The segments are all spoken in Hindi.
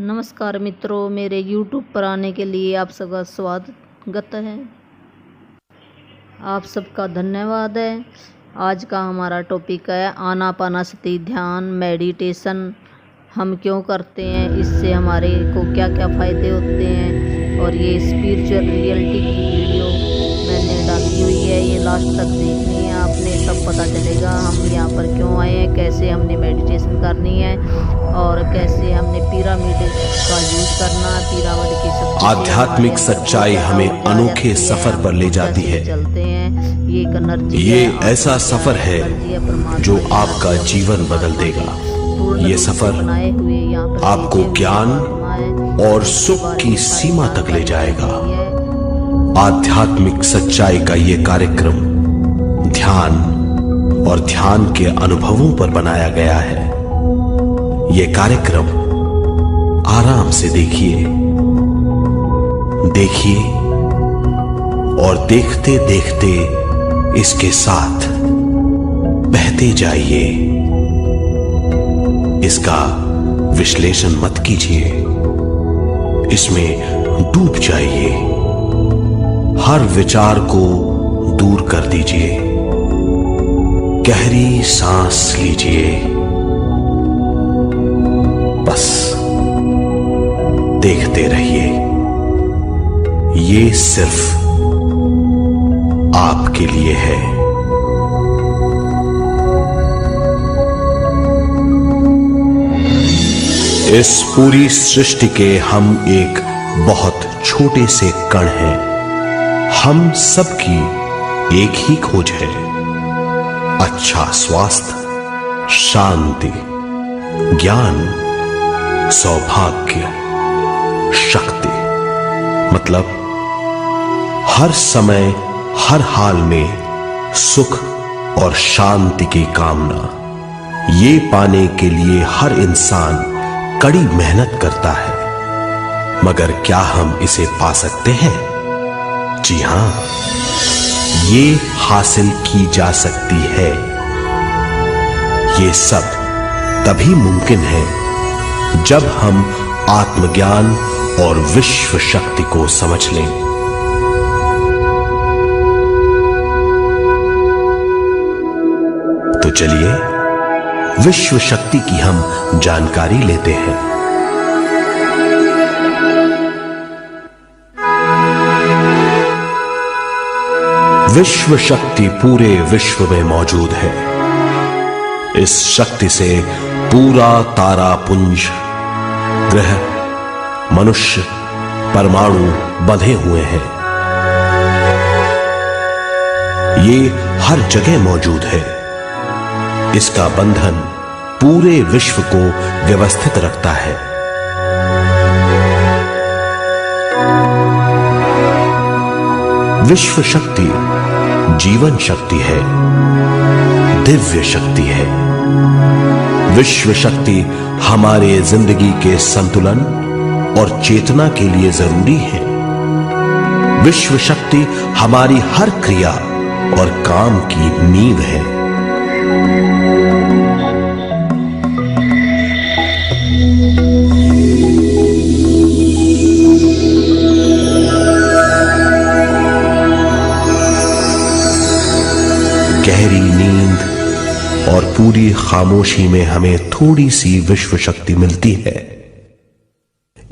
नमस्कार मित्रों, मेरे YouTube पर आने के लिए आप सबका स्वागत है। आप सबका धन्यवाद है। आज का हमारा टॉपिक है आनापानसति ध्यान मेडिटेशन हम क्यों करते हैं, इससे हमारे को क्या क्या फ़ायदे होते हैं। और ये स्पिरिचुअल रियलिटी की वीडियो मैंने डाली हुई है, ये लास्ट तक देखनी है आपने, तब पता चलेगा हम यहाँ पर क्यों आए हैं, कैसे हमने मेडिटेशन करनी है और कैसे हमने पिरामिड का यूज करना। पिरामिड की शक्ति आध्यात्मिक सच्चाई हमें अनोखे सफर पर ले जाती है। चलते हैं, ये एक एनर्जी, ये ऐसा सफर है जो आपका जीवन बदल देगा। ये सफर आपको ज्ञान और सुख की सीमा तक ले जाएगा। आध्यात्मिक सच्चाई का ये कार्यक्रम ध्यान और ध्यान के अनुभवों पर बनाया गया है। ये कार्यक्रम आराम से देखिए और देखते देखते इसके साथ बहते जाइए। इसका विश्लेषण मत कीजिए, इसमें डूब जाइए। हर विचार को दूर कर दीजिए। गहरी सांस लीजिए। बस देखते रहिए। ये सिर्फ आपके लिए है। इस पूरी सृष्टि के हम एक बहुत छोटे से कण हैं। हम सबकी एक ही खोज है, अच्छा स्वास्थ्य, शांति, ज्ञान, सौभाग्य, शक्ति। मतलब हर समय हर हाल में सुख और शांति की कामना। ये पाने के लिए हर इंसान कड़ी मेहनत करता है, मगर क्या हम इसे पा सकते हैं? जी हां, ये हासिल की जा सकती है। ये सब तभी मुमकिन है जब हम आत्मज्ञान और विश्व शक्ति को समझ लें। तो चलिए विश्व शक्ति की हम जानकारी लेते हैं। विश्व शक्ति पूरे विश्व में मौजूद है। इस शक्ति से पूरा तारापुंज, ग्रह, मनुष्य, परमाणु बंधे हुए हैं। ये हर जगह मौजूद है। इसका बंधन पूरे विश्व को व्यवस्थित रखता है। विश्व शक्ति जीवन शक्ति है, दिव्य शक्ति है। विश्व शक्ति हमारे जिंदगी के संतुलन और चेतना के लिए जरूरी है। विश्व शक्ति हमारी हर क्रिया और काम की नींव है। गहरी नींद और पूरी खामोशी में हमें थोड़ी सी विश्व शक्ति मिलती है।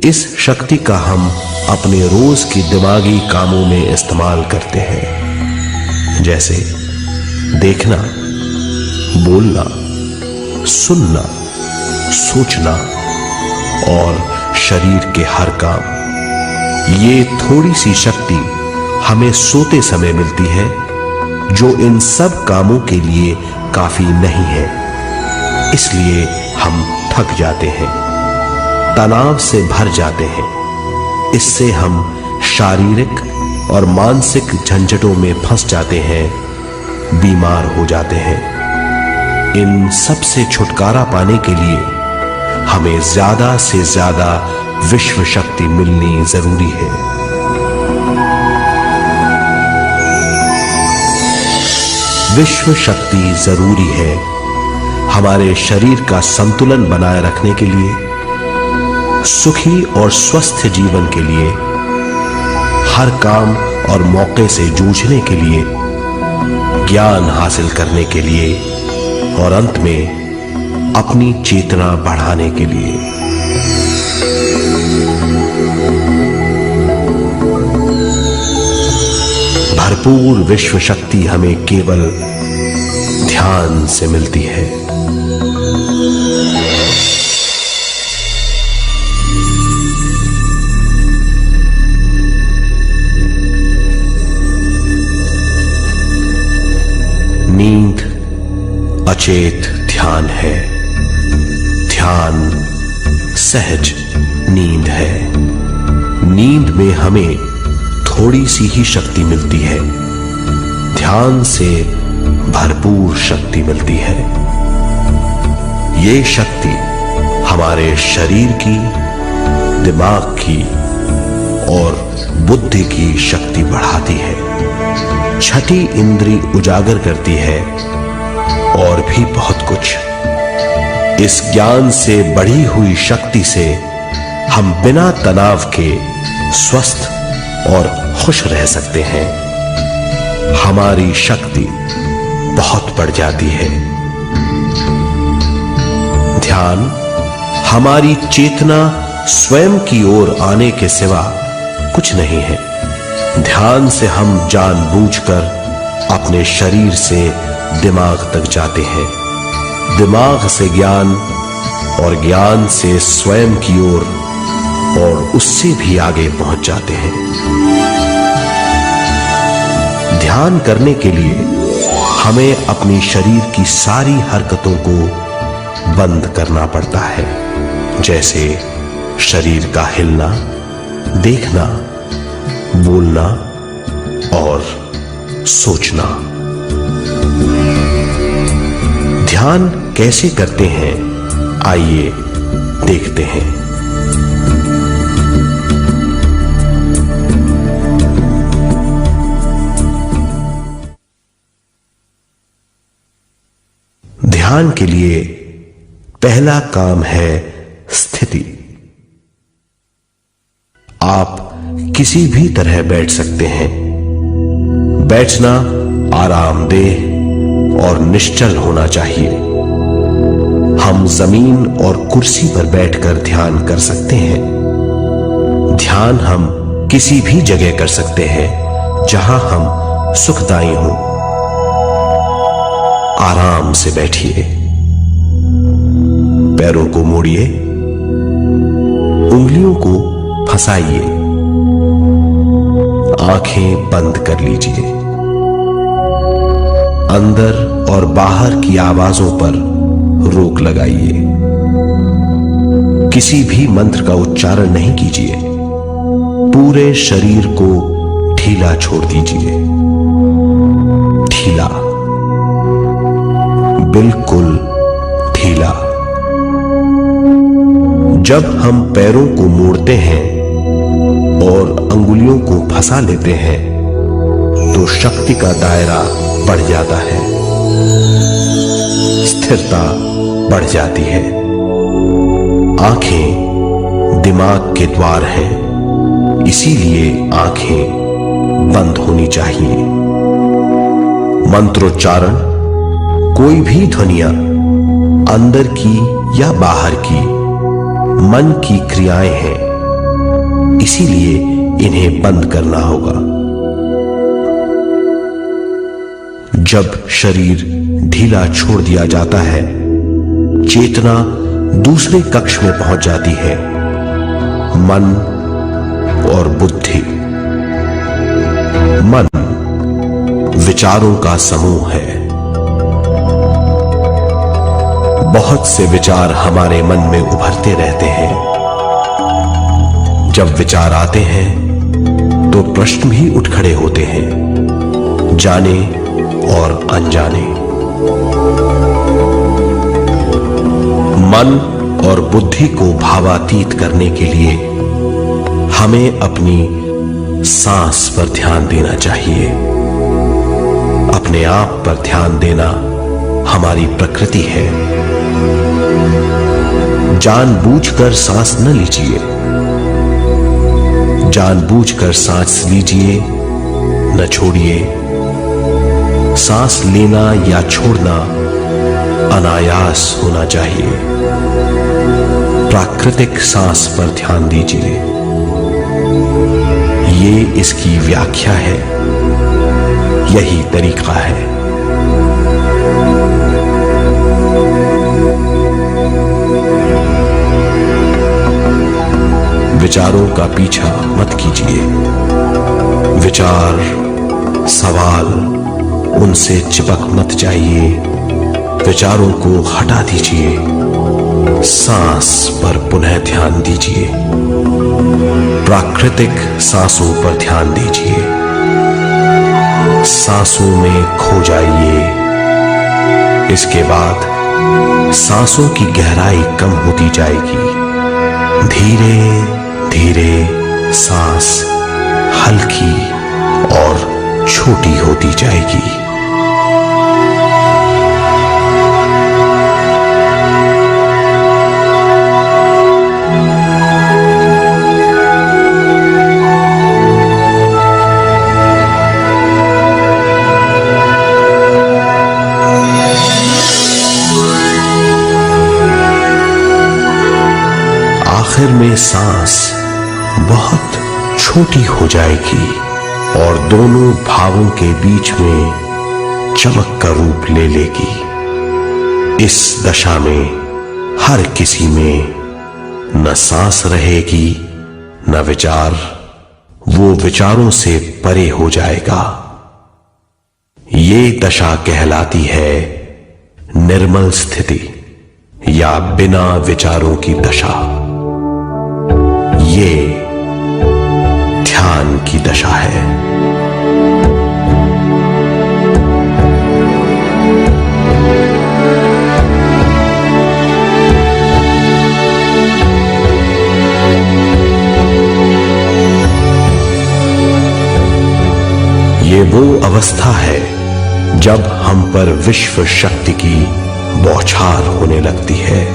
इस शक्ति का हम अपने रोज की दिमागी कामों में इस्तेमाल करते हैं, जैसे देखना, बोलना, सुनना, सोचना और शरीर के हर काम। ये थोड़ी सी शक्ति हमें सोते समय मिलती है, जो इन सब कामों के लिए काफी नहीं है। इसलिए हम थक जाते हैं, तनाव से भर जाते हैं। इससे हम शारीरिक और मानसिक झंझटों में फंस जाते हैं, बीमार हो जाते हैं। इन सब से छुटकारा पाने के लिए हमें ज्यादा से ज्यादा विश्व शक्ति मिलनी जरूरी है। विश्व शक्ति जरूरी है हमारे शरीर का संतुलन बनाए रखने के लिए, सुखी और स्वस्थ जीवन के लिए, हर काम और मौके से जूझने के लिए, ज्ञान हासिल करने के लिए और अंत में अपनी चेतना बढ़ाने के लिए। भरपूर विश्व शक्ति हमें केवल ध्यान से मिलती है। नींद अचेत ध्यान है, ध्यान सहज नींद है। नींद में हमें थोड़ी सी ही शक्ति मिलती है, ध्यान से भरपूर शक्ति मिलती है। ये शक्ति हमारे शरीर की, दिमाग की और बुद्धि की शक्ति बढ़ाती है, छठी इंद्री उजागर करती है और भी बहुत कुछ। इस ज्ञान से बढ़ी हुई शक्ति से हम बिना तनाव के स्वस्थ और खुश रह सकते हैं। हमारी शक्ति बहुत बढ़ जाती है। ध्यान हमारी चेतना स्वयं की ओर आने के सिवा कुछ नहीं है। ध्यान से हम जानबूझकर अपने शरीर से दिमाग तक जाते हैं, दिमाग से ज्ञान और ज्ञान से स्वयं की ओर और उससे भी आगे पहुंच जाते हैं। ध्यान करने के लिए हमें अपने शरीर की सारी हरकतों को बंद करना पड़ता है, जैसे शरीर का हिलना, देखना, बोलना और सोचना। ध्यान कैसे करते हैं, आइए देखते हैं। ध्यान के लिए पहला काम है स्थिति। आप किसी भी तरह बैठ सकते हैं। बैठना आरामदेह और निश्चल होना चाहिए। हम जमीन और कुर्सी पर बैठकर ध्यान कर सकते हैं। ध्यान हम किसी भी जगह कर सकते हैं जहां हम सुखदायी हों। आराम से बैठिए, पैरों को मोड़िए, उंगलियों को फंसाइए, आंखें बंद कर लीजिए। अंदर और बाहर की आवाजों पर रोक लगाइए। किसी भी मंत्र का उच्चारण नहीं कीजिए। पूरे शरीर को ढीला छोड़ दीजिए। ढीला, बिल्कुल ढीला। जब हम पैरों को मोड़ते हैं और अंगुलियों को फंसा लेते हैं तो शक्ति का दायरा बढ़ जाता है, स्थिरता बढ़ जाती है। आंखें दिमाग के द्वार हैं, इसीलिए आंखें बंद होनी चाहिए। मंत्रोच्चारण, कोई भी ध्वनियां अंदर की या बाहर की मन की क्रियाएं हैं, इसीलिए इन्हें बंद करना होगा। जब शरीर ढीला छोड़ दिया जाता है, चेतना दूसरे कक्ष में पहुंच जाती है। मन और बुद्धि। मन विचारों का समूह है। बहुत से विचार हमारे मन में उभरते रहते हैं। जब विचार आते हैं तो प्रश्न भी उठ खड़े होते हैं, जाने और अनजाने। मन और बुद्धि को भावातीत करने के लिए हमें अपनी सांस पर ध्यान देना चाहिए। अपने आप पर ध्यान देना हमारी प्रकृति है। जानबूझकर सांस न लीजिए, जानबूझकर सांस लीजिए न छोड़िए। सांस लेना या छोड़ना अनायास होना चाहिए। प्राकृतिक सांस पर ध्यान दीजिए, ये इसकी व्याख्या है, यही तरीका है। विचारों का पीछा मत कीजिए। विचार, सवाल, उनसे चिपक मत जाइए। विचारों को हटा दीजिए। सांस पर पुनः ध्यान दीजिए। प्राकृतिक सांसों पर ध्यान दीजिए। सांसों में खो जाइए। इसके बाद सांसों की गहराई कम होती जाएगी। धीरे धीरे सांस हल्की और छोटी होती जाएगी। आखिर में सांस बहुत छोटी हो जाएगी और दोनों भावों के बीच में चमक का रूप ले लेगी। इस दशा में हर किसी में न सांस रहेगी न विचार, वो विचारों से परे हो जाएगा। ये दशा कहलाती है निर्मल स्थिति या बिना विचारों की दशा। ये ध्यान की दशा है। ये वो अवस्था है जब हम पर विश्व शक्ति की बौछार होने लगती है।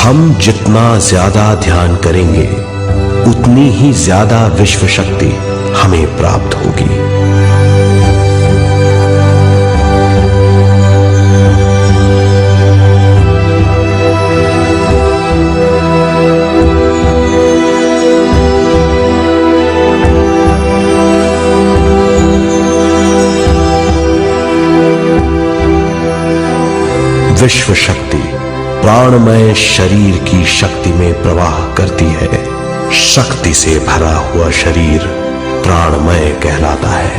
हम जितना ज्यादा ध्यान करेंगे उतनी ही ज्यादा विश्व शक्ति हमें प्राप्त होगी। विश्व शक्ति प्राणमय शरीर की शक्ति में प्रवाह करती है। शक्ति से भरा हुआ शरीर प्राणमय कहलाता है।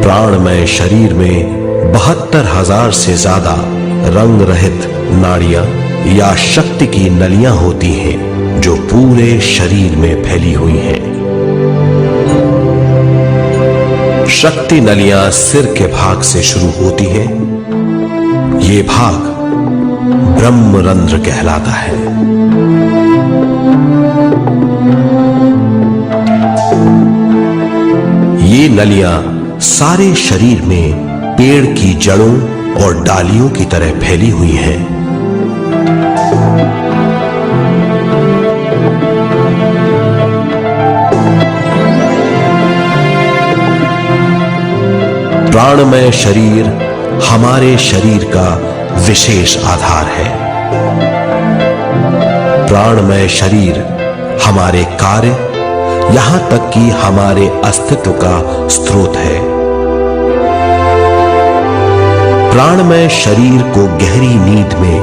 प्राणमय शरीर में 72,000 से ज्यादा रंग रहित नाड़ियां या शक्ति की नलियां होती हैं जो पूरे शरीर में फैली हुई हैं। शक्ति नलियां सिर के भाग से शुरू होती हैं। ये भाग ब्रह्मरंध्र कहलाता है। ये नलियां सारे शरीर में पेड़ की जड़ों और डालियों की तरह फैली हुई हैं। प्राणमय शरीर हमारे शरीर का विशेष आधार है। प्राणमय शरीर हमारे कार्य, यहां तक कि हमारे अस्तित्व का स्रोत है। प्राणमय शरीर को गहरी नींद में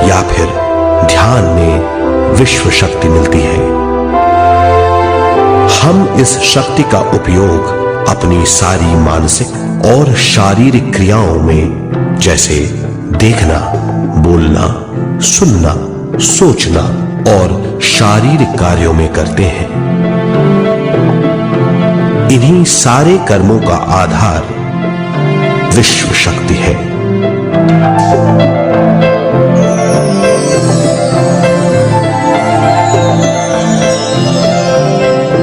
या फिर ध्यान में विश्व शक्ति मिलती है। हम इस शक्ति का उपयोग अपनी सारी मानसिक और शारीरिक क्रियाओं में, जैसे देखना, बोलना, सुनना, सोचना और शारीरिक कार्यों में करते हैं। इन्हीं सारे कर्मों का आधार विश्व शक्ति है।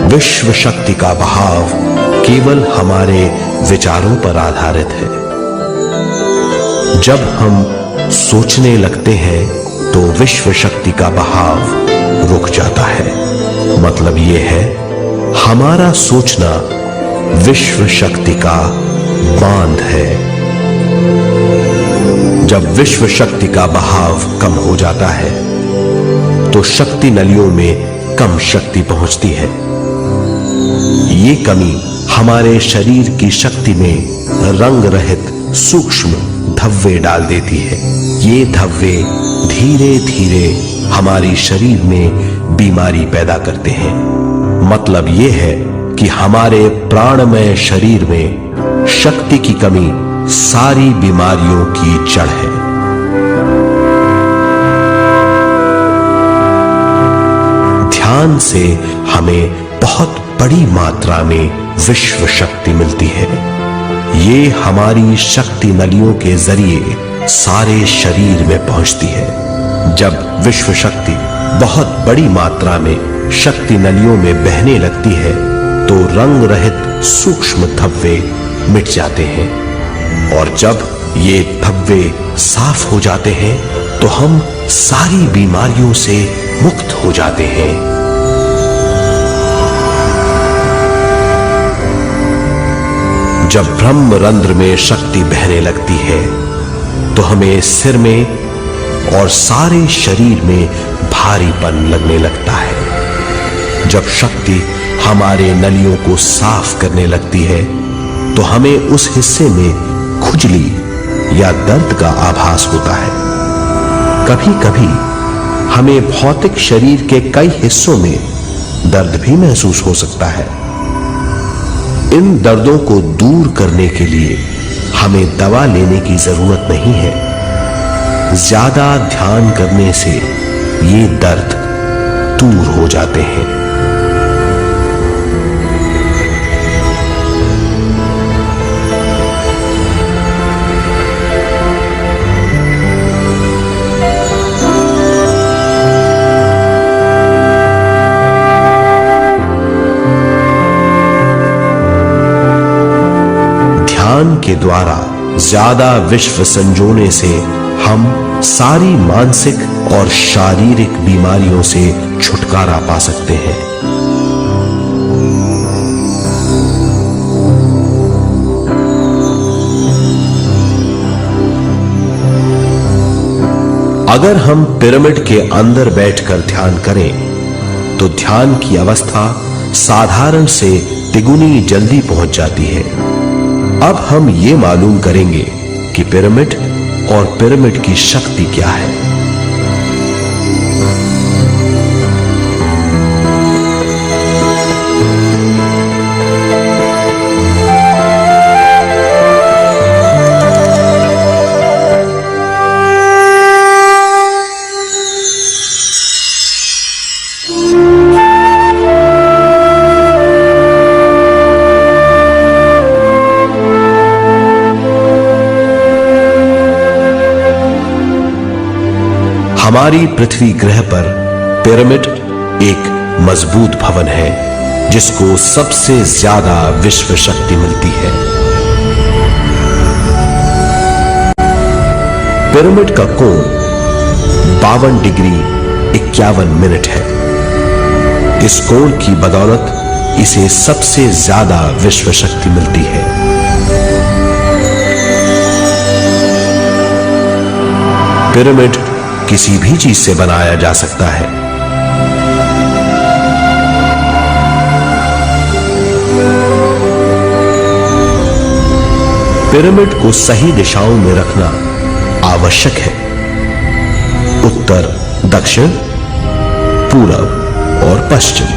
विश्व शक्ति का बहाव केवल हमारे विचारों पर आधारित है। जब हम सोचने लगते हैं तो विश्व शक्ति का बहाव रुक जाता है। मतलब यह है, हमारा सोचना विश्व शक्ति का बांध है। जब विश्व शक्ति का बहाव कम हो जाता है तो शक्ति नलियों में कम शक्ति पहुंचती है। ये कमी हमारे शरीर की शक्ति में रंग रहित सूक्ष्म धब्बे डाल देती है। ये धब्बे धीरे धीरे हमारी शरीर में बीमारी पैदा करते हैं। मतलब ये है कि हमारे प्राणमय शरीर में शक्ति की कमी सारी बीमारियों की जड़ है। ध्यान से हमें बहुत बड़ी मात्रा में विश्व शक्ति मिलती है। ये हमारी शक्ति नलियों के जरिए सारे शरीर में पहुंचती है। जब विश्व शक्ति बहुत बड़ी मात्रा में शक्ति नलियों में बहने लगती है तो रंग रहित सूक्ष्म धब्बे मिट जाते हैं, और जब ये धब्बे साफ हो जाते हैं तो हम सारी बीमारियों से मुक्त हो जाते हैं। जब ब्रह्म रंध्र में शक्ति बहने लगती है तो हमें सिर में और सारे शरीर में भारीपन लगने लगता है। जब शक्ति हमारे नलियों को साफ करने लगती है तो हमें उस हिस्से में खुजली या दर्द का आभास होता है। कभी कभी हमें भौतिक शरीर के कई हिस्सों में दर्द भी महसूस हो सकता है। इन दर्दों को दूर करने के लिए हमें दवा लेने की जरूरत नहीं है। ज्यादा ध्यान करने से ये दर्द दूर हो जाते हैं। ध्यान के द्वारा ज्यादा विश्व संजोने से हम सारी मानसिक और शारीरिक बीमारियों से छुटकारा पा सकते हैं। अगर हम पिरामिड के अंदर बैठकर ध्यान करें तो ध्यान की अवस्था साधारण से तिगुनी जल्दी पहुंच जाती है। अब हम ये मालूम करेंगे कि पिरामिड और पिरामिड की शक्ति क्या है। हमारी पृथ्वी ग्रह पर पिरामिड एक मजबूत भवन है जिसको सबसे ज्यादा विश्व शक्ति मिलती है। पिरामिड का कोण 52 डिग्री 51 मिनट है। इस कोण की बदौलत इसे सबसे ज्यादा विश्व शक्ति मिलती है। पिरामिड किसी भी चीज से बनाया जा सकता है। पिरामिड को सही दिशाओं में रखना आवश्यक है। उत्तर, दक्षिण, पूरब और पश्चिम।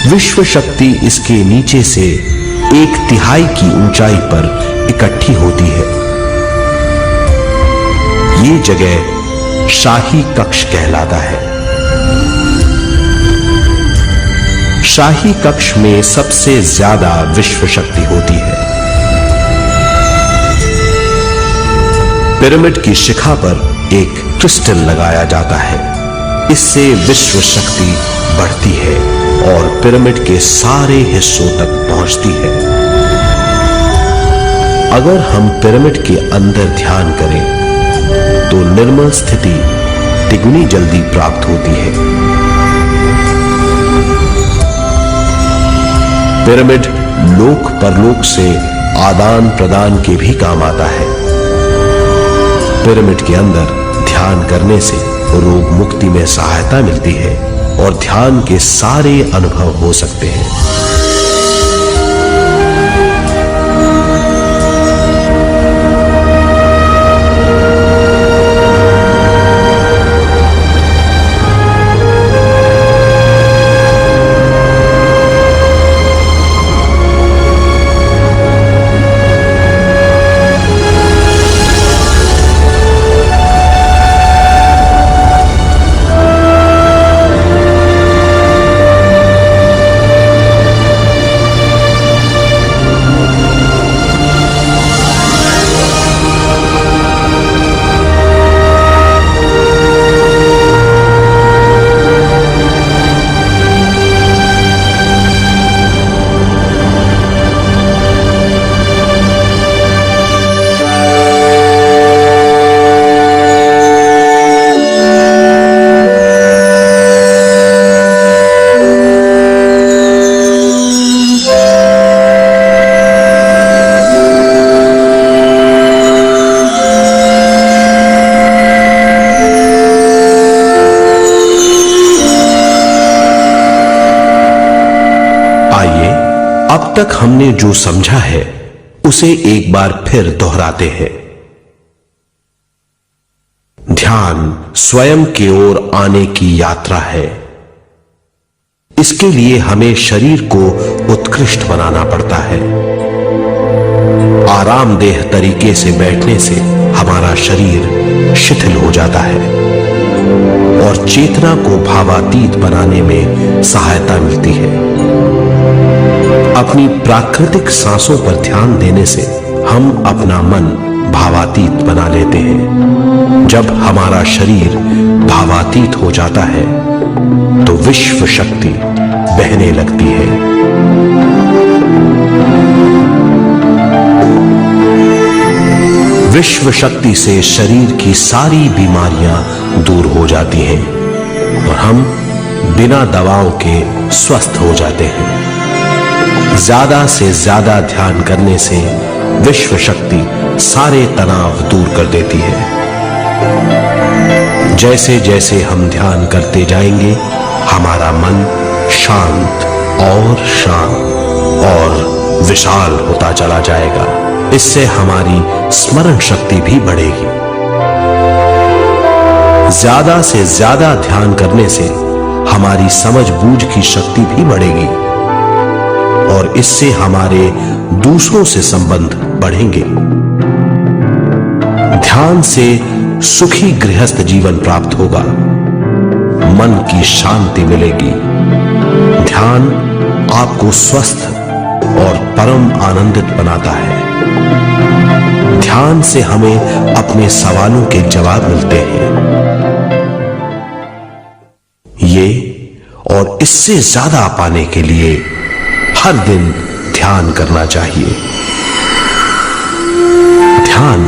विश्व शक्ति इसके नीचे से 1/3 की ऊंचाई पर इकट्ठी होती है। ये जगह शाही कक्ष कहलाता है। शाही कक्ष में सबसे ज्यादा विश्व शक्ति होती है। पिरामिड की शिखा पर एक क्रिस्टल लगाया जाता है। इससे विश्व शक्ति बढ़ती है और पिरामिड के सारे हिस्सों तक पहुंचती है। अगर हम पिरामिड के अंदर ध्यान करें तो निर्मल स्थिति तिगुनी जल्दी प्राप्त होती है। पिरामिड लोक परलोक से आदान प्रदान के भी काम आता है। पिरामिड के अंदर ध्यान करने से रोग मुक्ति में सहायता मिलती है और ध्यान के सारे अनुभव हो सकते हैं। अब तक हमने जो समझा है उसे एक बार फिर दोहराते हैं। ध्यान स्वयं की ओर आने की यात्रा है। इसके लिए हमें शरीर को उत्कृष्ट बनाना पड़ता है। आरामदेह तरीके से बैठने से हमारा शरीर शिथिल हो जाता है और चेतना को भावातीत बनाने में सहायता मिलती है। अपनी प्राकृतिक सांसों पर ध्यान देने से हम अपना मन भावातीत बना लेते हैं। जब हमारा शरीर भावातीत हो जाता है तो विश्व शक्ति बहने लगती है। विश्व शक्ति से शरीर की सारी बीमारियां दूर हो जाती हैं और हम बिना दवाओं के स्वस्थ हो जाते हैं। ज्यादा से ज्यादा ध्यान करने से विश्व शक्ति सारे तनाव दूर कर देती है। जैसे जैसे हम ध्यान करते जाएंगे हमारा मन शांत और विशाल होता चला जाएगा। इससे हमारी स्मरण शक्ति भी बढ़ेगी। ज्यादा से ज्यादा ध्यान करने से हमारी समझ बूझ की शक्ति भी बढ़ेगी और इससे हमारे दूसरों से संबंध बढ़ेंगे। ध्यान से सुखी गृहस्थ जीवन प्राप्त होगा, मन की शांति मिलेगी। ध्यान आपको स्वस्थ और परम आनंदित बनाता है। ध्यान से हमें अपने सवालों के जवाब मिलते हैं। ये और इससे ज्यादा पाने के लिए हर दिन ध्यान करना चाहिए। ध्यान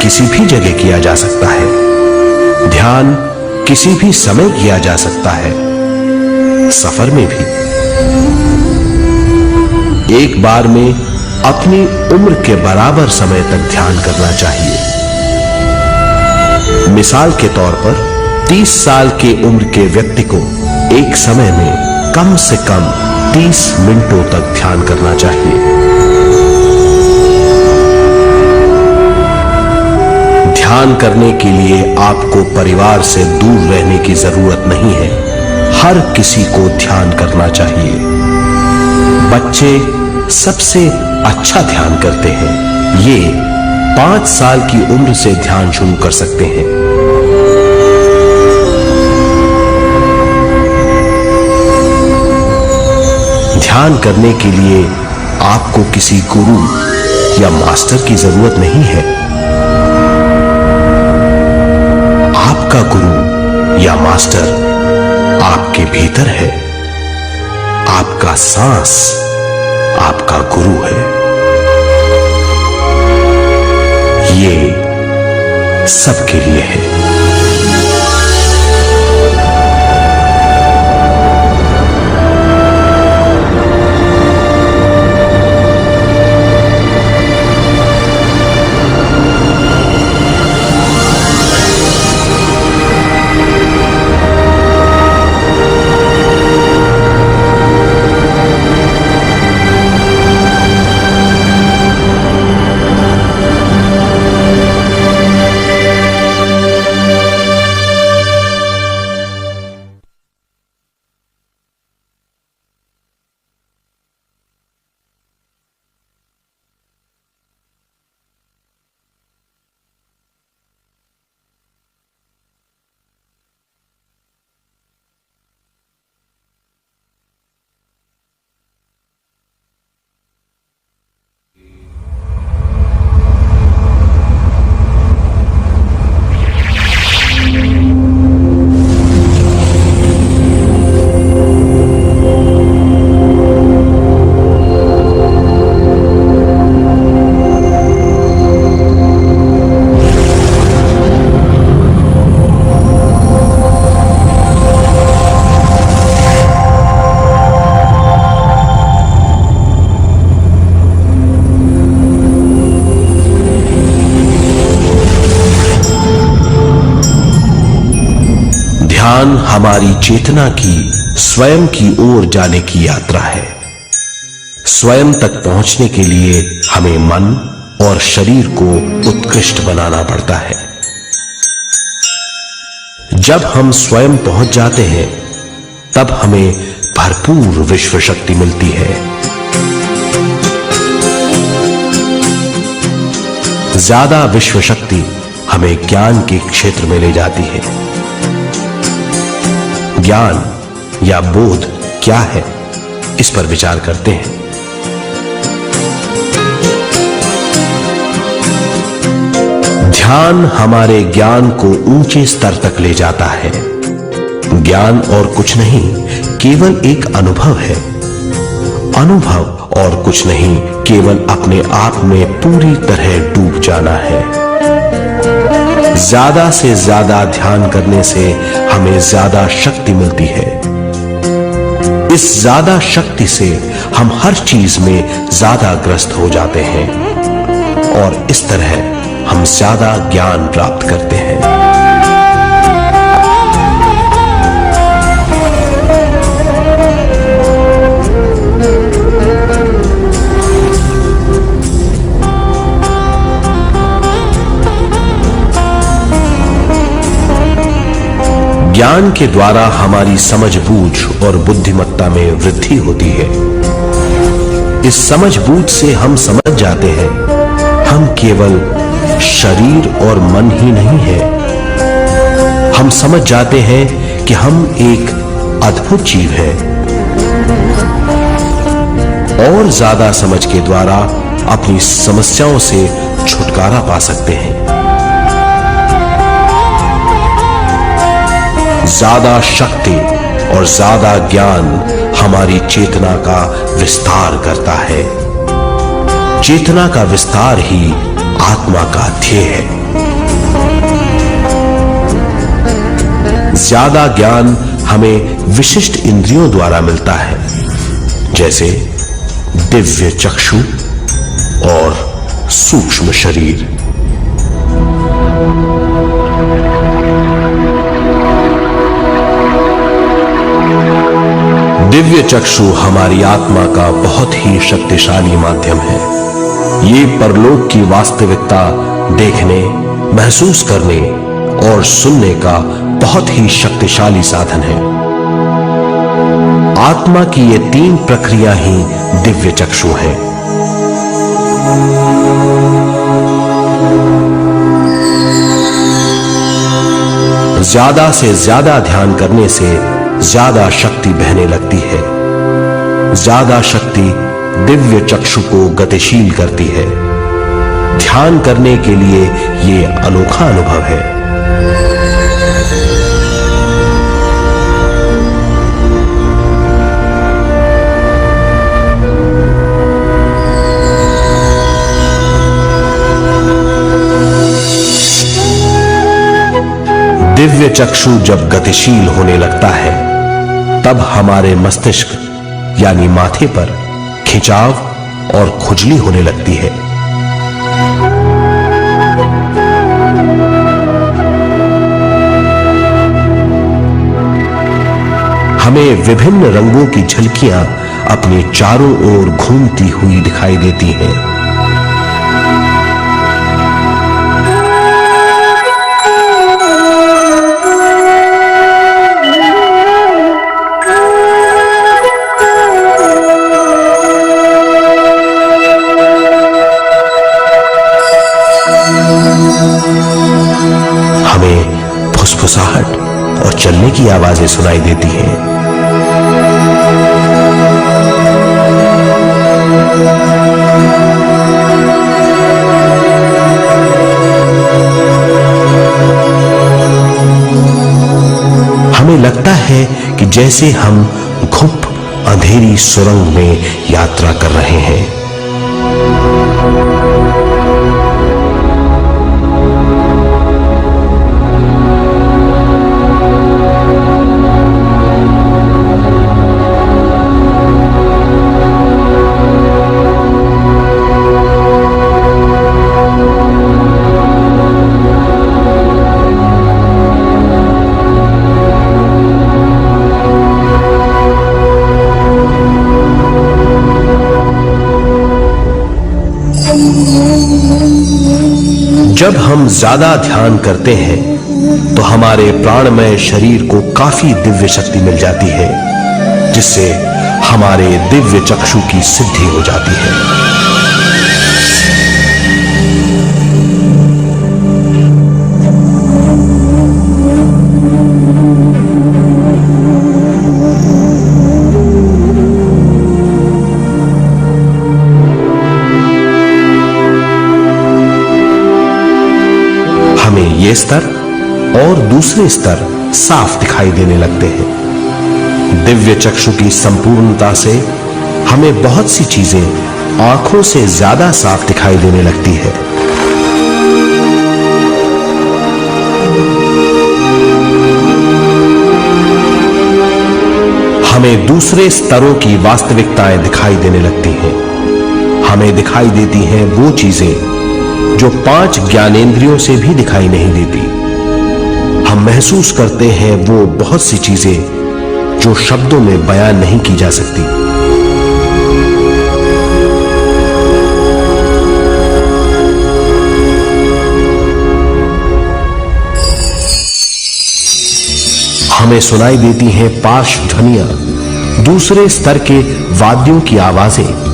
किसी भी जगह किया जा सकता है। ध्यान किसी भी समय किया जा सकता है, सफर में भी। एक बार में अपनी उम्र के बराबर समय तक ध्यान करना चाहिए। मिसाल के तौर पर 30 साल के उम्र के व्यक्ति को एक समय में कम से कम 30 मिनटों तक ध्यान करना चाहिए। ध्यान करने के लिए आपको परिवार से दूर रहने की जरूरत नहीं है। हर किसी को ध्यान करना चाहिए। बच्चे सबसे अच्छा ध्यान करते हैं। ये 5 साल की उम्र से ध्यान शुरू कर सकते हैं। ध्यान करने के लिए आपको किसी गुरु या मास्टर की जरूरत नहीं है। आपका गुरु या मास्टर आपके भीतर है। आपका सांस आपका गुरु है। ये सबके लिए है। ध्यान हमारी चेतना की स्वयं की ओर जाने की यात्रा है। स्वयं तक पहुंचने के लिए हमें मन और शरीर को उत्कृष्ट बनाना पड़ता है। जब हम स्वयं पहुंच जाते हैं तब हमें भरपूर विश्व शक्ति मिलती है। ज्यादा विश्व शक्ति हमें ज्ञान के क्षेत्र में ले जाती है। ज्ञान या बोध क्या है, इस पर विचार करते हैं। ध्यान हमारे ज्ञान को ऊंचे स्तर तक ले जाता है। ज्ञान और कुछ नहीं, केवल एक अनुभव है। अनुभव और कुछ नहीं, केवल अपने आप में पूरी तरह डूब जाना है। ज्यादा से ज्यादा ध्यान करने से हमें ज्यादा शक्ति मिलती है। इस ज्यादा शक्ति से हम हर चीज में ज्यादा ग्रस्त हो जाते हैं और इस तरह हम ज्यादा ज्ञान प्राप्त करते हैं। ज्ञान के द्वारा हमारी समझबूझ और बुद्धिमत्ता में वृद्धि होती है। इस समझबूझ से हम समझ जाते हैं हम केवल शरीर और मन ही नहीं है। हम समझ जाते हैं कि हम एक अद्भुत जीव हैं। और ज्यादा समझ के द्वारा अपनी समस्याओं से छुटकारा पा सकते हैं। ज्यादा शक्ति और ज्यादा ज्ञान हमारी चेतना का विस्तार करता है। चेतना का विस्तार ही आत्मा का ध्येय है। ज्यादा ज्ञान हमें विशिष्ट इंद्रियों द्वारा मिलता है, जैसे दिव्य चक्षु और सूक्ष्म शरीर। दिव्य चक्षु हमारी आत्मा का बहुत ही शक्तिशाली माध्यम है। ये परलोक की वास्तविकता देखने, महसूस करने और सुनने का बहुत ही शक्तिशाली साधन है। आत्मा की ये तीन प्रक्रिया ही दिव्य चक्षु है। ज्यादा से ज्यादा ध्यान करने से ज्यादा शक्ति बहने लगती है। ज्यादा शक्ति दिव्य चक्षु को गतिशील करती है। ध्यान करने के लिए यह अनोखा अनुभव है। दिव्य चक्षु जब गतिशील होने लगता है, तब हमारे मस्तिष्क यानी माथे पर खिंचाव और खुजली होने लगती है। हमें विभिन्न रंगों की झलकियां अपने चारों ओर घूमती हुई दिखाई देती हैं। हमें फुसफुसाहट और चलने की आवाजें सुनाई देती हैं। हमें लगता है कि जैसे हम घुप अंधेरी सुरंग में यात्रा कर रहे हैं। जब हम ज्यादा ध्यान करते हैं तो हमारे प्राणमय शरीर को काफी दिव्य शक्ति मिल जाती है, जिससे हमारे दिव्य चक्षु की सिद्धि हो जाती है। ये स्तर और दूसरे स्तर साफ दिखाई देने लगते हैं। दिव्य चक्षु की संपूर्णता से हमें बहुत सी चीजें आंखों से ज्यादा साफ दिखाई देने लगती है। हमें दूसरे स्तरों की वास्तविकताएं दिखाई देने लगती हैं। हमें दिखाई देती हैं वो चीजें जो 5 ज्ञानेंद्रियों से भी दिखाई नहीं देती। हम महसूस करते हैं वो बहुत सी चीजें जो शब्दों में बयान नहीं की जा सकती। हमें सुनाई देती हैं पार्श्व ध्वनियां, दूसरे स्तर के वाद्यों की आवाजें।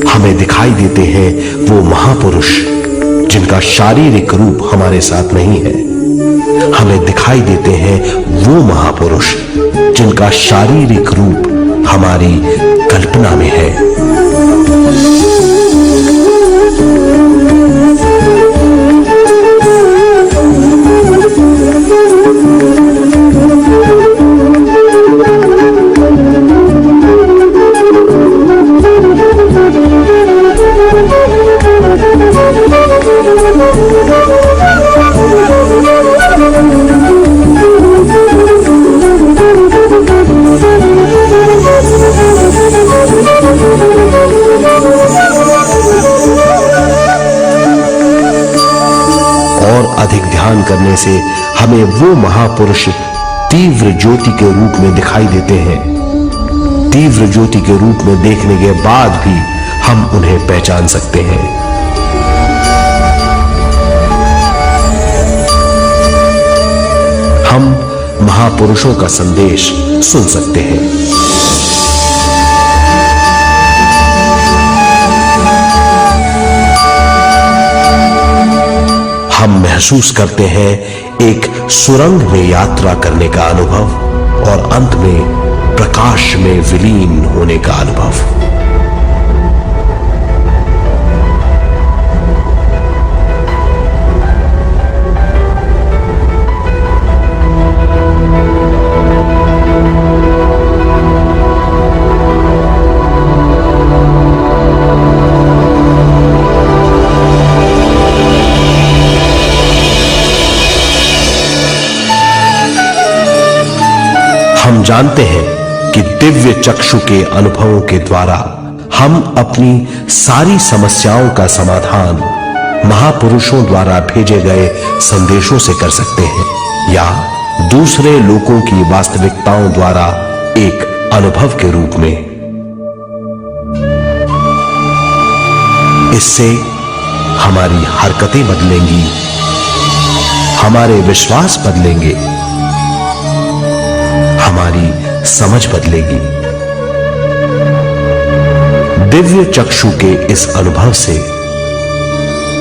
हमें दिखाई देते हैं वो महापुरुष जिनका शारीरिक रूप हमारे साथ नहीं है। हमें दिखाई देते हैं वो महापुरुष जिनका शारीरिक रूप हमारी कल्पना में है। अधिक ध्यान करने से हमें वो महापुरुष तीव्र ज्योति के रूप में दिखाई देते हैं। तीव्र ज्योति के रूप में देखने के बाद भी हम उन्हें पहचान सकते हैं। हम महापुरुषों का संदेश सुन सकते हैं। महसूस करते हैं एक सुरंग में यात्रा करने का अनुभव और अंत में प्रकाश में विलीन होने का अनुभव। हम जानते हैं कि दिव्य चक्षु के अनुभवों के द्वारा हम अपनी सारी समस्याओं का समाधान महापुरुषों द्वारा भेजे गए संदेशों से कर सकते हैं या दूसरे लोगों की वास्तविकताओं द्वारा एक अनुभव के रूप में। इससे हमारी हरकतें बदलेंगी, हमारे विश्वास बदलेंगे, हमारी समझ बदलेगी। दिव्य चक्षु के इस अनुभव से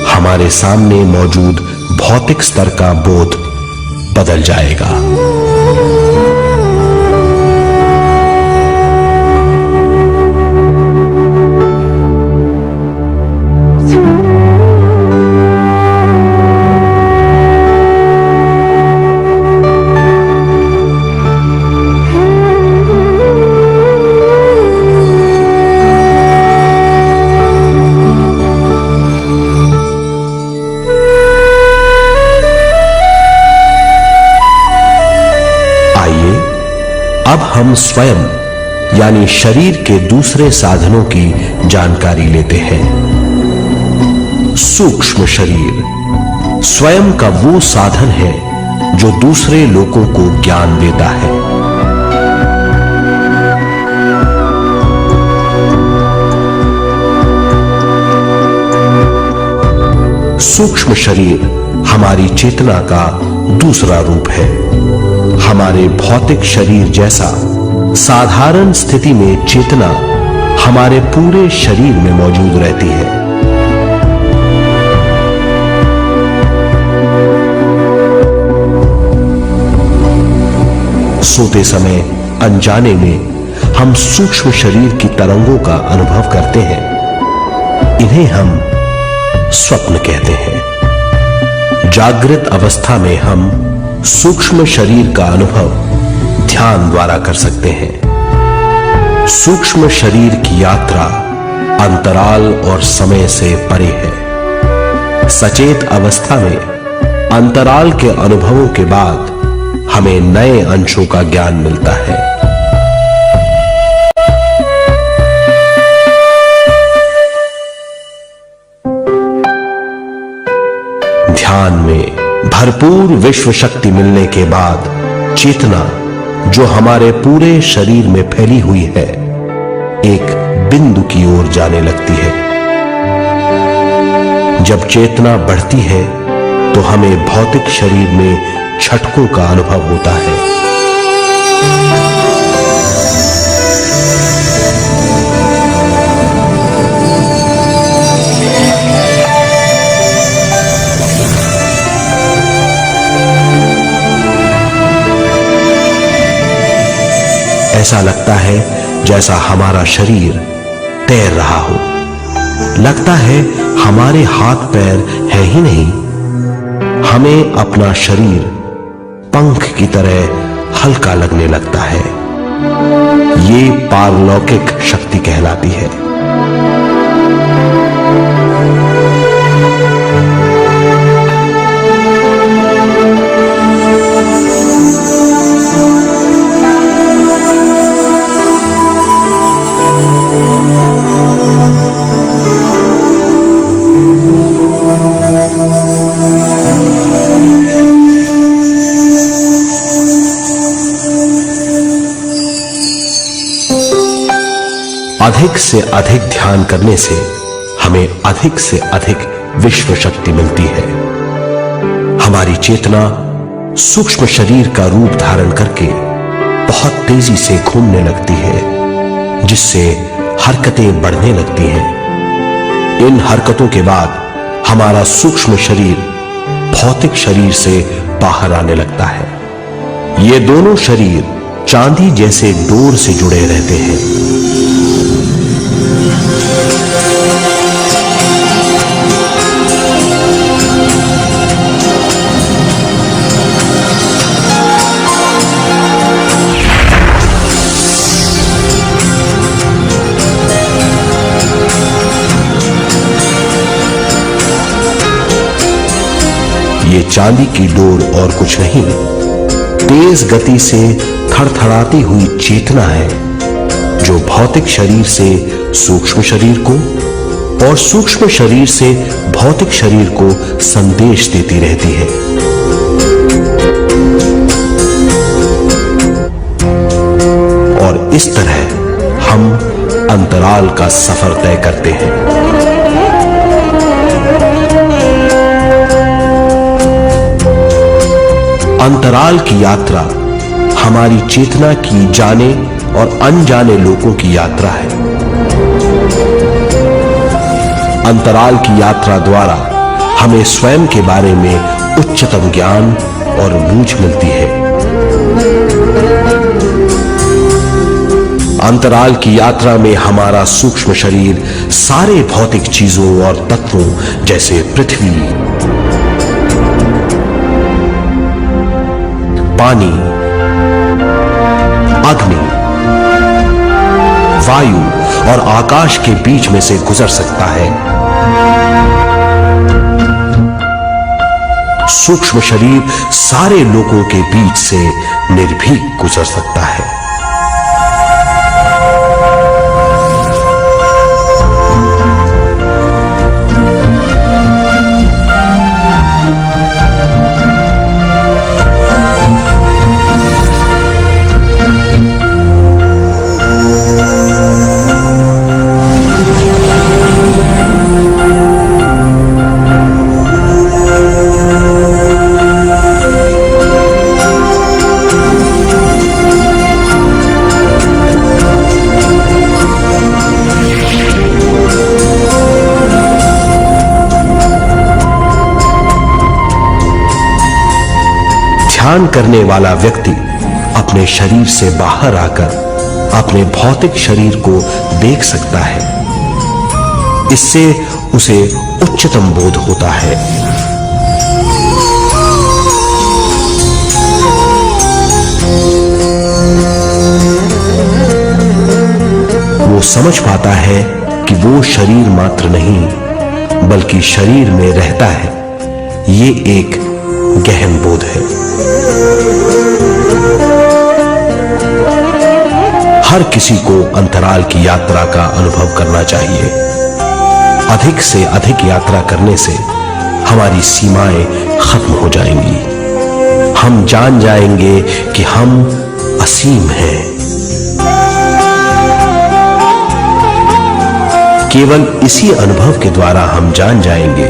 हमारे सामने मौजूद भौतिक स्तर का बोध बदल जाएगा। अब हम स्वयं यानी शरीर के दूसरे साधनों की जानकारी लेते हैं। सूक्ष्म शरीर स्वयं का वो साधन है जो दूसरे लोगों को ज्ञान देता है। सूक्ष्म शरीर हमारी चेतना का दूसरा रूप है। हमारे भौतिक शरीर जैसा साधारण स्थिति में चेतना हमारे पूरे शरीर में मौजूद रहती है। सोते समय अनजाने में हम सूक्ष्म शरीर की तरंगों का अनुभव करते हैं। इन्हें हम स्वप्न कहते हैं। जागृत अवस्था में हम सूक्ष्म शरीर का अनुभव ध्यान द्वारा कर सकते हैं। सूक्ष्म शरीर की यात्रा अंतराल और समय से परे है। सचेत अवस्था में अंतराल के अनुभवों के बाद हमें नए अंशों का ज्ञान मिलता है। ध्यान में भरपूर विश्व शक्ति मिलने के बाद चेतना जो हमारे पूरे शरीर में फैली हुई है एक बिंदु की ओर जाने लगती है। जब चेतना बढ़ती है तो हमें भौतिक शरीर में झटकों का अनुभव होता है। ऐसा लगता है जैसा हमारा शरीर तैर रहा हो। लगता है हमारे हाथ पैर है ही नहीं, हमें अपना शरीर पंख की तरह हल्का लगने लगता है। ये पारलौकिक शक्ति कहलाती है। अधिक से अधिक ध्यान करने से हमें अधिक से अधिक विश्व शक्ति मिलती है। हमारी चेतना सूक्ष्म शरीर का रूप धारण करके बहुत तेजी से घूमने लगती है, जिससे हरकतें बढ़ने लगती हैं। इन हरकतों के बाद हमारा सूक्ष्म शरीर भौतिक शरीर से बाहर आने लगता है। ये दोनों शरीर चांदी जैसे डोर से जुड़े रहते हैं। ये चांदी की डोर और कुछ नहीं, तेज गति से थरथराती हुई चेतना है, जो भौतिक शरीर से सूक्ष्म शरीर को और सूक्ष्म शरीर से भौतिक शरीर को संदेश देती रहती है। और इस तरह हम अंतराल का सफर तय करते हैं। अंतराल की यात्रा हमारी चेतना की जाने और अनजाने लोगों की यात्रा है। अंतराल की यात्रा द्वारा हमें स्वयं के बारे में उच्चतम ज्ञान और बूझ मिलती है। अंतराल की यात्रा में हमारा सूक्ष्म शरीर सारे भौतिक चीजों और तत्वों जैसे पृथ्वी, पानी, अग्नि, वायु और आकाश के बीच में से गुजर सकता है। सूक्ष्म शरीर सारे लोगों के बीच से निर्भीक गुजर सकता है। ध्यान करने वाला व्यक्ति अपने शरीर से बाहर आकर अपने भौतिक शरीर को देख सकता है। इससे उसे उच्चतम बोध होता है। वो समझ पाता है कि वो शरीर मात्र नहीं बल्कि शरीर में रहता है। ये एक गहन बोध है। हर किसी को अंतराल की यात्रा का अनुभव करना चाहिए। अधिक से अधिक यात्रा करने से हमारी सीमाएं खत्म हो जाएंगी। हम जान जाएंगे कि हम असीम हैं। केवल इसी अनुभव के द्वारा हम जान जाएंगे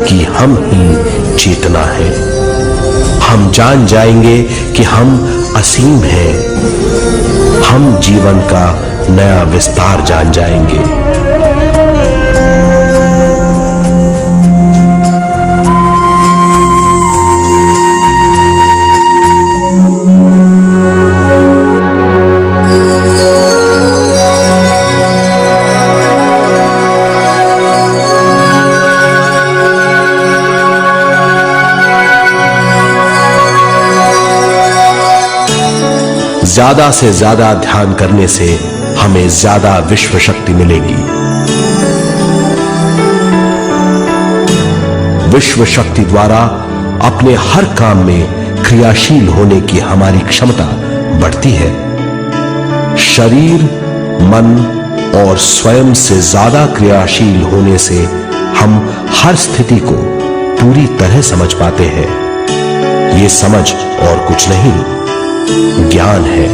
कि हम ही चेतना है। हम जान जाएंगे कि हम असीम हैं। हम जीवन का नया विस्तार जान जाएंगे। ज्यादा से ज्यादा ध्यान करने से हमें ज्यादा विश्व शक्ति मिलेगी। विश्व शक्ति द्वारा अपने हर काम में क्रियाशील होने की हमारी क्षमता बढ़ती है। शरीर, मन और स्वयं से ज्यादा क्रियाशील होने से हम हर स्थिति को पूरी तरह समझ पाते हैं। ये समझ और कुछ नहीं, ज्ञान है।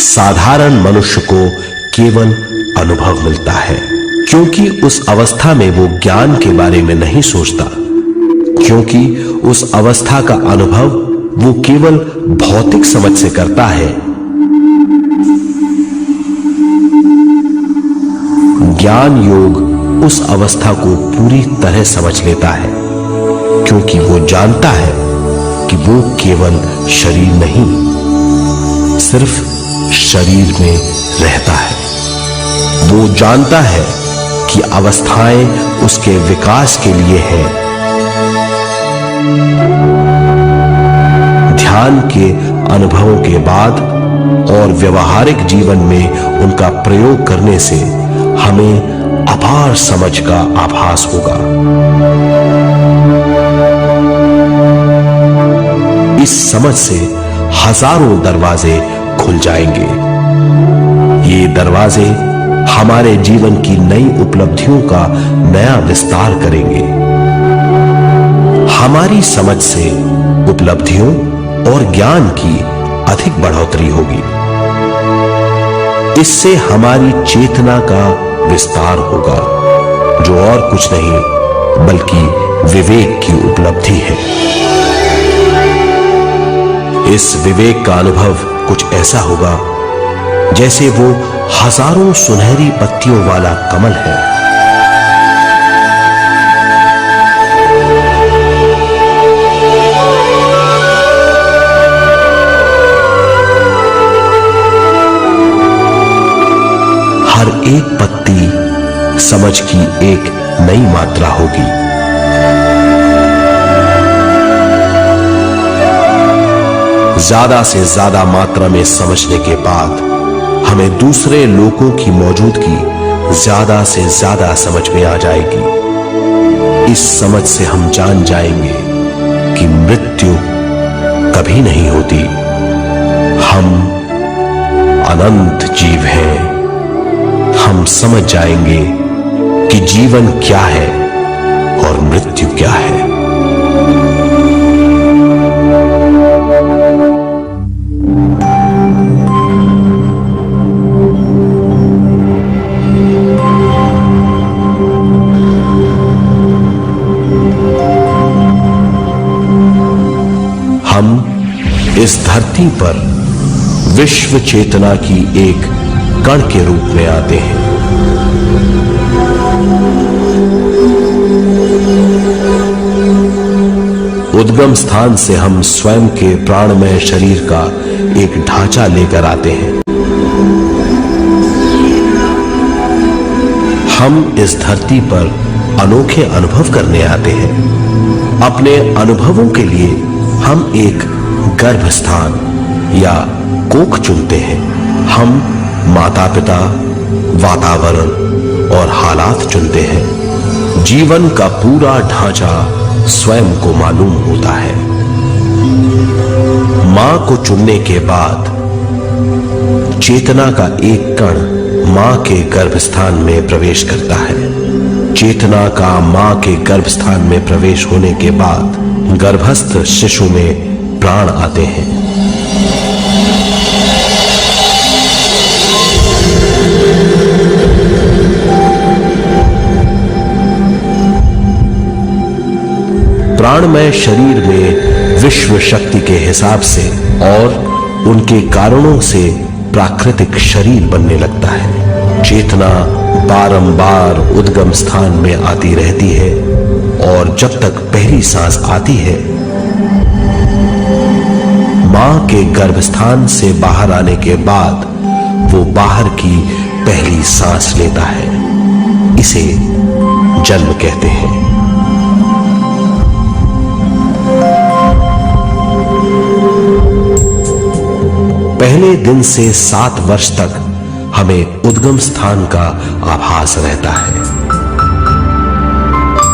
साधारण मनुष्य को केवल अनुभव मिलता है, क्योंकि उस अवस्था में वो ज्ञान के बारे में नहीं सोचता, क्योंकि उस अवस्था का अनुभव वो केवल भौतिक समझ से करता है। ज्ञान योग उस अवस्था को पूरी तरह समझ लेता है, क्योंकि वो जानता है कि वो केवल शरीर नहीं, सिर्फ शरीर में रहता है। वो जानता है कि अवस्थाएं उसके विकास के लिए हैं। ध्यान के अनुभवों के बाद और व्यवहारिक जीवन में उनका प्रयोग करने से हमें अपार समझ का आभास होगा। इस समझ से हजारों दरवाजे खुल जाएंगे। ये दरवाजे हमारे जीवन की नई उपलब्धियों का नया विस्तार करेंगे। हमारी समझ से उपलब्धियों और ज्ञान की अधिक बढ़ोतरी होगी। इससे हमारी चेतना का विस्तार होगा, जो और कुछ नहीं बल्कि विवेक की उपलब्धि है। इस विवेक का अनुभव कुछ ऐसा होगा जैसे वो हजारों सुनहरी पत्तियों वाला कमल है। हर एक पत्ती समझ की एक नई मात्रा होगी। ज्यादा से ज्यादा मात्रा में समझने के बाद हमें दूसरे लोगों की मौजूदगी ज्यादा से ज्यादा समझ में आ जाएगी। इस समझ से हम जान जाएंगे कि मृत्यु कभी नहीं होती। हम अनंत जीव हैं। हम समझ जाएंगे कि जीवन क्या है और मृत्यु क्या है। हम इस धरती पर विश्व चेतना की एक कण के रूप में आते हैं। उद्गम स्थान से हम स्वयं के प्राणमय शरीर का एक ढांचा लेकर आते हैं। हम इस धरती पर अनोखे अनुभव करने आते हैं। अपने अनुभवों के लिए हम एक गर्भस्थान या कोख चुनते हैं। हम माता पिता, वातावरण और हालात चुनते हैं। जीवन का पूरा ढांचा स्वयं को मालूम होता है। मां को चुनने के बाद चेतना का एक कण मां के गर्भस्थान में प्रवेश करता है। चेतना का मां के गर्भस्थान में प्रवेश होने के बाद गर्भस्थ शिशु में प्राण आते हैं। प्राणमय शरीर में विश्व शक्ति के हिसाब से और उनके कारणों से प्राकृतिक शरीर बनने लगता है। चेतना बारंबार उद्गम स्थान में आती रहती है और जब तक पहली सांस आती है, मां के गर्भस्थान से बाहर आने के बाद वो बाहर की पहली सांस लेता है। इसे जन्म कहते हैं। पहले दिन से 7 वर्ष तक हमें उद्गम स्थान का आभास रहता है।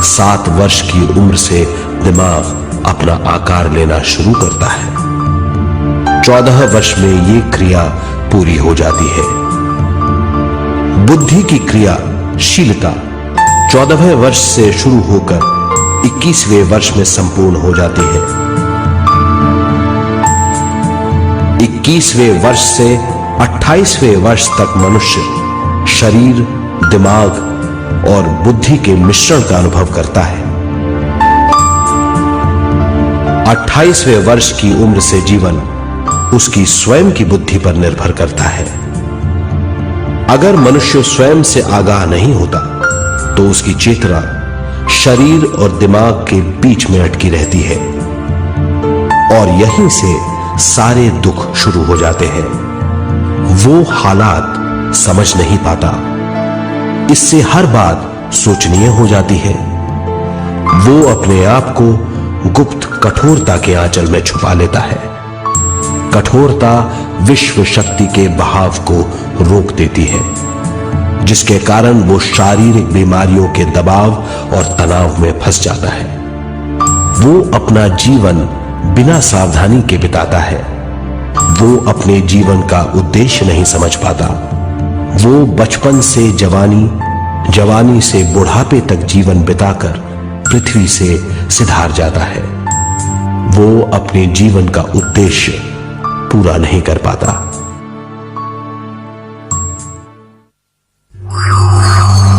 7 वर्ष की उम्र से दिमाग अपना आकार लेना शुरू करता है। 14 वर्ष में ये क्रिया पूरी हो जाती है। बुद्धि की क्रियाशीलता 14वें वर्ष से शुरू होकर 21वें वर्ष में संपूर्ण हो जाती है। 21वें वर्ष से 28वें वर्ष तक मनुष्य शरीर, दिमाग और बुद्धि के मिश्रण का अनुभव करता है। 28वें वर्ष की उम्र से जीवन उसकी स्वयं की बुद्धि पर निर्भर करता है। अगर मनुष्य स्वयं से आगाह नहीं होता तो उसकी चेतना शरीर और दिमाग के बीच में अटकी रहती है और यहीं से सारे दुख शुरू हो जाते हैं। वो हालात समझ नहीं पाता, इससे हर बात सोचनीय हो जाती है। वो अपने आप को गुप्त कठोरता के आंचल में छुपा लेता है। कठोरता विश्व शक्ति के बहाव को रोक देती है, जिसके कारण वो शारीरिक बीमारियों के दबाव और तनाव में फंस जाता है। वो अपना जीवन बिना सावधानी के बिताता है। वो अपने जीवन का उद्देश्य नहीं समझ पाता। वो बचपन से जवानी, जवानी से बुढ़ापे तक जीवन बिताकर पृथ्वी से सिधार जाता है। वो अपने जीवन का उद्देश्य पूरा नहीं कर पाता।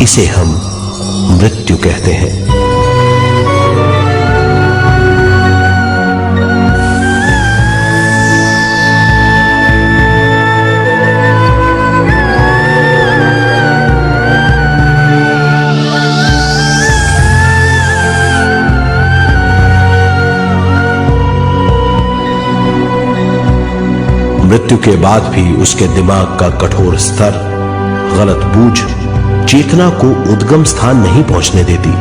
इसे हम मृत्यु कहते हैं। मृत्यु के बाद भी उसके दिमाग का कठोर स्तर, गलत बूझ चेतना को उद्गम स्थान नहीं पहुंचने देती।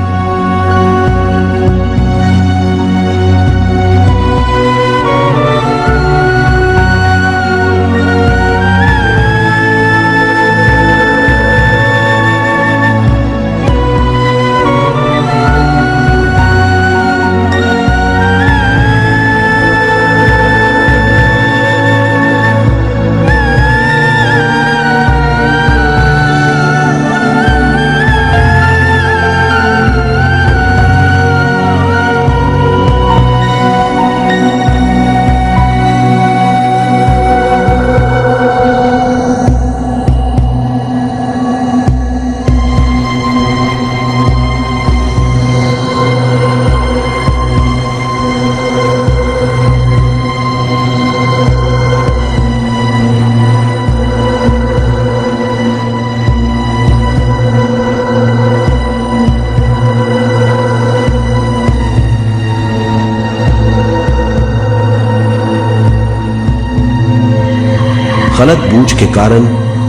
गलत बूझ के कारण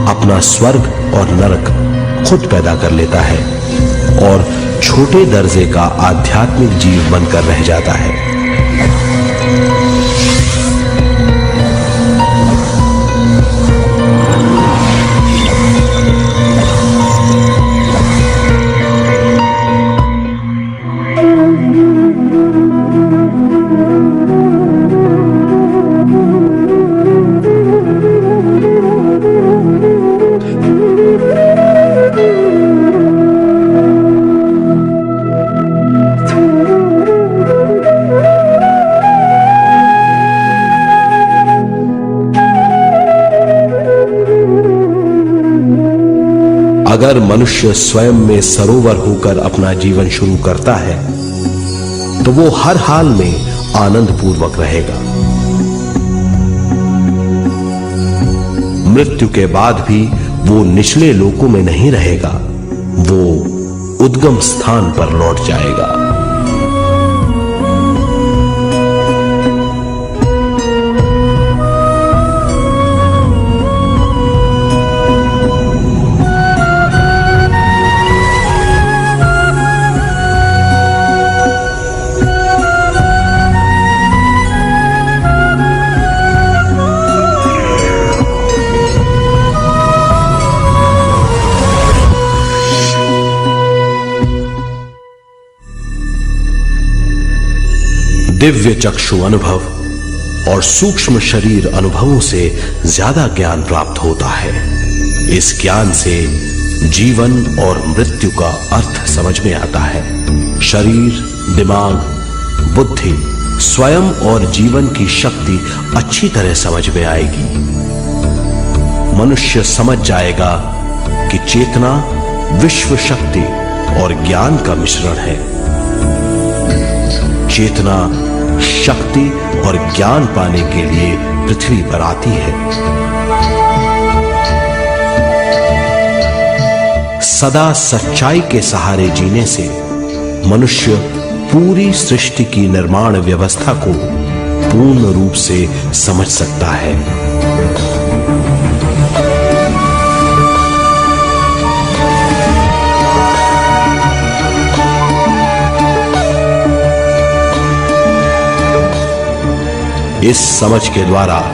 अपना स्वर्ग और नरक खुद पैदा कर लेता है और छोटे दर्जे का आध्यात्मिक जीव बनकर रह जाता है। अगर मनुष्य स्वयं में सरोवर होकर अपना जीवन शुरू करता है तो वो हर हाल में आनंद पूर्वक रहेगा। मृत्यु के बाद भी वो निचले लोकों में नहीं रहेगा, वो उद्गम स्थान पर लौट जाएगा। दिव्य चक्षु अनुभव और सूक्ष्म शरीर अनुभवों से ज्यादा ज्ञान प्राप्त होता है। इस ज्ञान से जीवन और मृत्यु का अर्थ समझ में आता है। शरीर, दिमाग, बुद्धि, स्वयं और जीवन की शक्ति अच्छी तरह समझ में आएगी। मनुष्य समझ जाएगा कि चेतना विश्व शक्ति और ज्ञान का मिश्रण है। चेतना शक्ति और ज्ञान पाने के लिए पृथ्वी पर आती है। सदा सच्चाई के सहारे जीने से मनुष्य पूरी सृष्टि की निर्माण व्यवस्था को पूर्ण रूप से समझ सकता है। इस समझ के द्वारा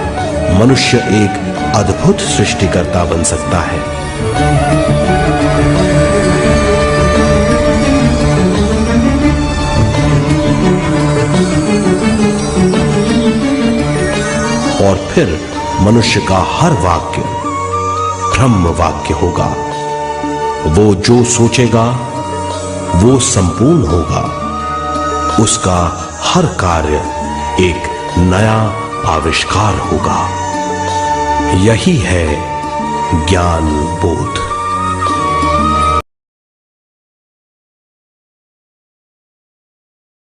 मनुष्य एक अद्भुत सृष्टिकर्ता बन सकता है। और फिर मनुष्य का हर वाक्य ब्रह्म वाक्य होगा। वो जो सोचेगा वो संपूर्ण होगा। उसका हर कार्य एक नया आविष्कार होगा। यही है ज्ञान बोध।